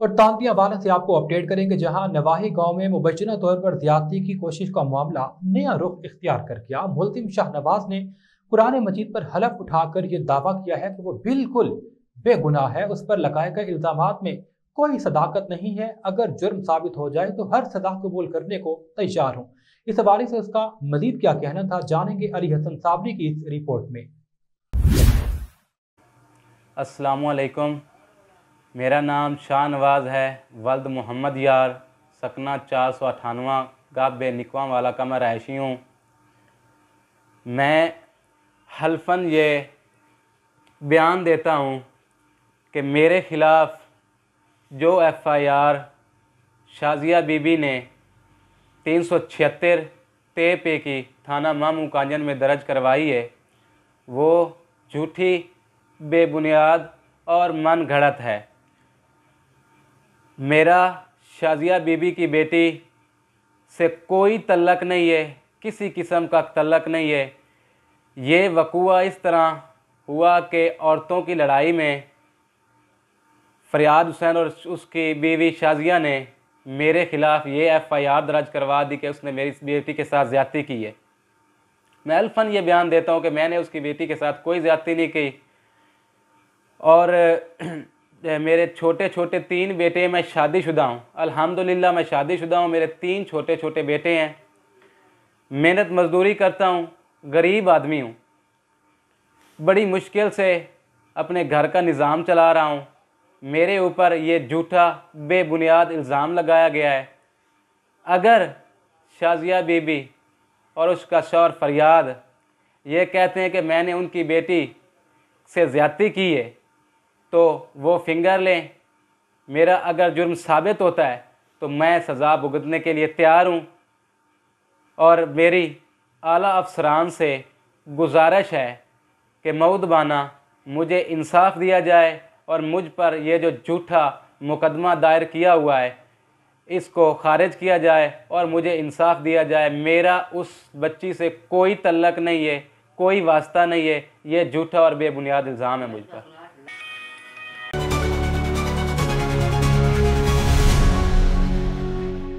और तांती हवाले से आपको अपडेट करेंगे, जहां नवाही गांव में मुबैना तौर पर ज्यादती की कोशिश का मामला नया रुख इख्तियार कर गया। मुल्जिम शाहनवाज ने कुरान मजीद पर हलफ उठाकर यह दावा किया है कि वो बिल्कुल बेगुनाह है। उस पर लगाए गए इल्जामात में कोई सदाकत नहीं है। अगर जुर्म साबित हो जाए तो हर सजा कबूल करने को तैयार हूँ। इस हवाले से उसका मजीद क्या कहना था, जानेंगे अली हसन साबरी की इस रिपोर्ट में। अस्सलामुअलैकुम, मेरा नाम शाहनवाज है। वल्द मोहम्मद यार, सकना 498 गाब निकवा वाला का मैं रहायशी हूँ। मैं हल्फन ये बयान देता हूँ कि मेरे ख़िलाफ़ जो FIR शाजिया बीबी ने 376 ते पे की थाना मामू कांजन में दर्ज करवाई है, वो झूठी, बेबुनियाद और मन घड़त है। मेरा शाजिया बीबी की बेटी से कोई तल्लक नहीं है, किसी किस्म का तल्लक नहीं है। ये वक़ुआ इस तरह हुआ कि औरतों की लड़ाई में फ़रियाद हुसैन और उसकी बीवी शाजिया ने मेरे ख़िलाफ़ ये FIR दर्ज करवा दी कि उसने मेरी बेटी के साथ ज़्यादती की है। मैं अल्फन ये बयान देता हूँ कि मैंने उसकी बेटी के साथ कोई ज़्यादती नहीं की। और मेरे छोटे छोटे 3 बेटे, मैं शादीशुदा हूँ, अल्हम्दुलिल्लाह मैं शादीशुदा हूँ। मेरे 3 छोटे छोटे बेटे हैं। मेहनत मज़दूरी करता हूँ, गरीब आदमी हूँ, बड़ी मुश्किल से अपने घर का निज़ाम चला रहा हूँ। मेरे ऊपर ये झूठा बेबुनियाद इल्ज़ाम लगाया गया है। अगर शाजिया बीबी और उसका शौहर फ़रियाद ये कहते हैं कि मैंने उनकी बेटी से ज़्यादती की है, तो वो फिंगर लें। मेरा अगर जुर्म साबित होता है तो मैं सज़ा भुगतने के लिए तैयार हूँ। और मेरी आला अफसरान से गुजारिश है कि मऊदबाना मुझे इंसाफ दिया जाए और मुझ पर यह जो झूठा मुकदमा दायर किया हुआ है इसको खारिज किया जाए और मुझे इंसाफ दिया जाए। मेरा उस बच्ची से कोई तल्लक नहीं है, कोई वास्ता नहीं है। ये झूठा और बेबुनियाद इल्ज़ाम है मुझ पर।